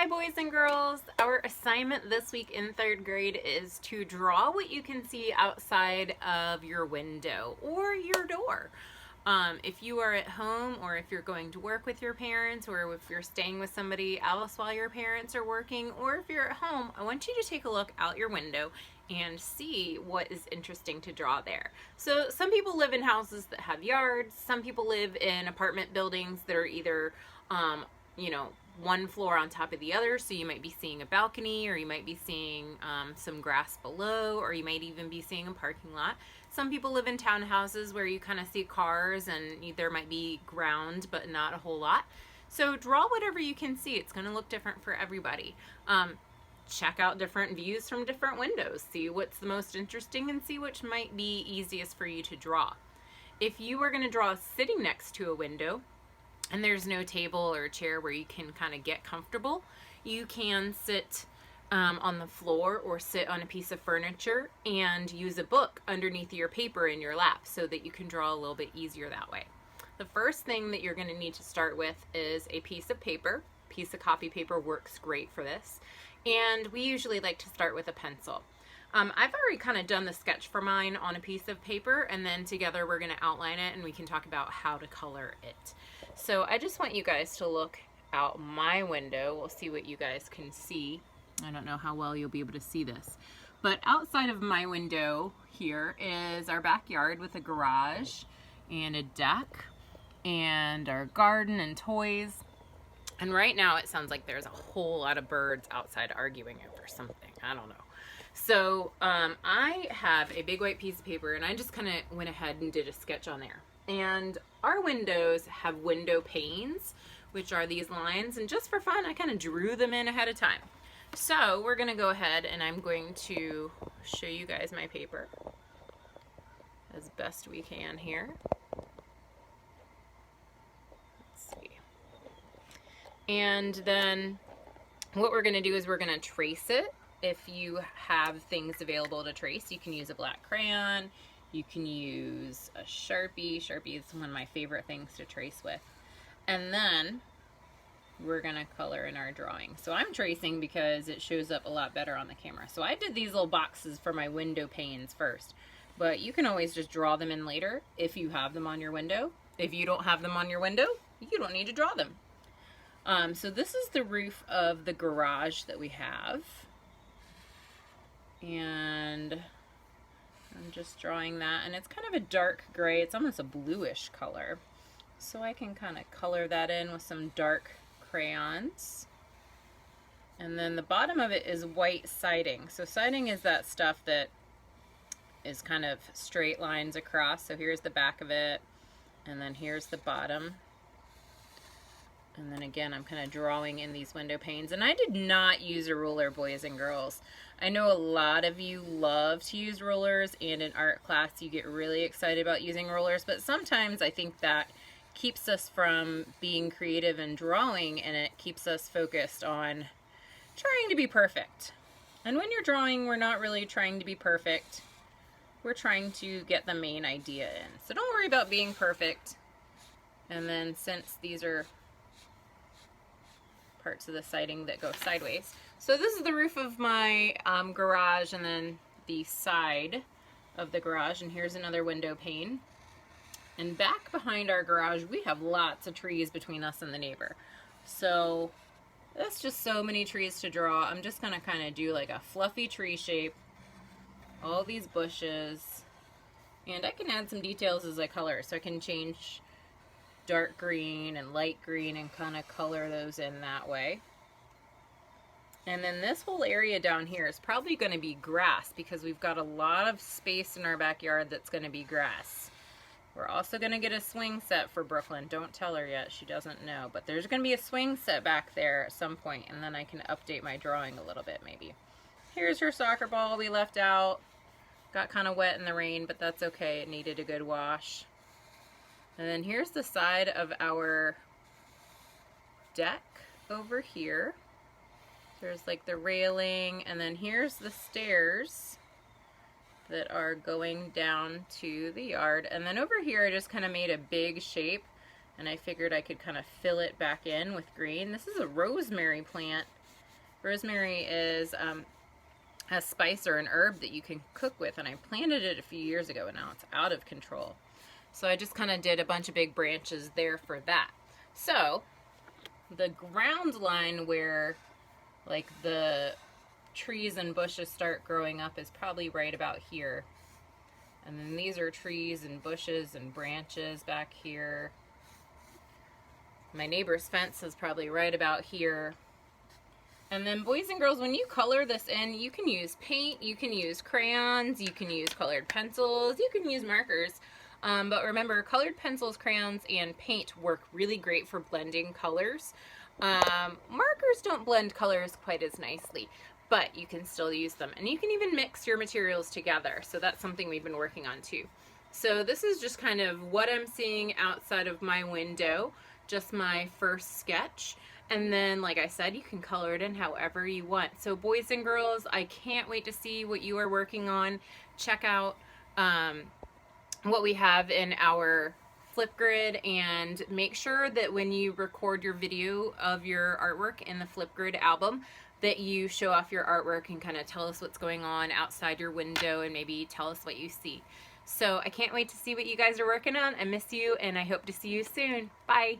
Hi boys and girls! Our assignment this week in third grade is to draw what you can see outside of your window or your door. If you are at home or if you're going to work with your parents or if you're staying with somebody else while your parents are working or if you're at home, I want you to take a look out your window and see what is interesting to draw there. So some people live in houses that have yards, some people live in apartment buildings that are either one floor on top of the other, so you might be seeing a balcony or you might be seeing some grass below, or you might even be seeing a parking lot. Some people live in townhouses where you kind of see cars and there might be ground but not a whole lot. So draw whatever you can see. It's going to look different for everybody. Check out different views from different windows. See what's the most interesting and see which might be easiest for you to draw. If you are going to draw sitting next to a window, and there's no table or chair where you can kind of get comfortable, you can sit on the floor or sit on a piece of furniture and use a book underneath your paper in your lap so that you can draw a little bit easier that way. The first thing that you're going to need to start with is a piece of paper. Piece of copy paper works great for this. And we usually like to start with a pencil. I've already kind of done the sketch for mine on a piece of paper, and then together we're going to outline it and we can talk about how to color it. So I just want you guys to look out my window. We'll see what you guys can see. I don't know how well you'll be able to see this, but outside of my window here is our backyard with a garage and a deck and our garden and toys. And right now it sounds like there's a whole lot of birds outside arguing over something. I don't know. So I have a big white piece of paper and I just kind of went ahead and did a sketch on there. And our windows have window panes, which are these lines. And just for fun, I kind of drew them in ahead of time. So we're going to go ahead and I'm going to show you guys my paper as best we can here. Let's see. And then what we're going to do is we're going to trace it. If you have things available to trace, you can use a black crayon, you can use a Sharpie. Sharpie is one of my favorite things to trace with. And then we're gonna color in our drawing. So I'm tracing because it shows up a lot better on the camera. So I did these little boxes for my window panes first, but you can always just draw them in later if you have them on your window. If you don't have them on your window, you don't need to draw them. So this is the roof of the garage that we have. And I'm just drawing that, and it's kind of a dark gray. It's almost a bluish color. So I can kind of color that in with some dark crayons. And then the bottom of it is white siding. So siding is that stuff that is kind of straight lines across. So here's the back of it, and then here's the bottom. And then again, I'm kind of drawing in these window panes. And I did not use a ruler, boys and girls. I know a lot of you love to use rulers, and in art class you get really excited about using rulers, but sometimes I think that keeps us from being creative and drawing, and it keeps us focused on trying to be perfect. And when you're drawing, we're not really trying to be perfect. We're trying to get the main idea in. So don't worry about being perfect. And then since these are parts of the siding that go sideways. So this is the roof of my garage, and then the side of the garage, and here's another window pane. And back behind our garage, we have lots of trees between us and the neighbor. So that's just so many trees to draw. I'm just gonna kind of do like a fluffy tree shape, all these bushes, and I can add some details as I color. So I can change dark green and light green and kind of color those in that way. And then this whole area down here is probably going to be grass because we've got a lot of space in our backyard that's going to be grass. We're also going to get a swing set for Brooklyn. Don't tell her yet, she doesn't know, but there's going to be a swing set back there at some point, and then I can update my drawing a little bit maybe. Here's her soccer ball we left out. Got kind of wet in the rain, but that's okay, it needed a good wash. And then here's the side of our deck over here. There's like the railing, and then here's the stairs that are going down to the yard. And then over here I just kind of made a big shape, and I figured I could kind of fill it back in with green. This is a rosemary plant Rosemary is a spice or an herb that you can cook with, and I planted it a few years ago and now it's out of control. So I just kind of did a bunch of big branches there for that. So the ground line where like the trees and bushes start growing up is probably right about here. And then these are trees and bushes and branches back here. My neighbor's fence is probably right about here. And then boys and girls, when you color this in, you can use paint, you can use crayons, you can use colored pencils, you can use markers. But remember, colored pencils, crayons, and paint work really great for blending colors. Markers don't blend colors quite as nicely, but you can still use them. And you can even mix your materials together. So that's something we've been working on too. So this is just kind of what I'm seeing outside of my window, just my first sketch. And then, like I said, you can color it in however you want. So boys and girls, I can't wait to see what you are working on. Check out what we have in our Flipgrid, and make sure that when you record your video of your artwork in the Flipgrid album, that you show off your artwork and kind of tell us what's going on outside your window and maybe tell us what you see. So I can't wait to see what you guys are working on. I miss you, and I hope to see you soon. Bye.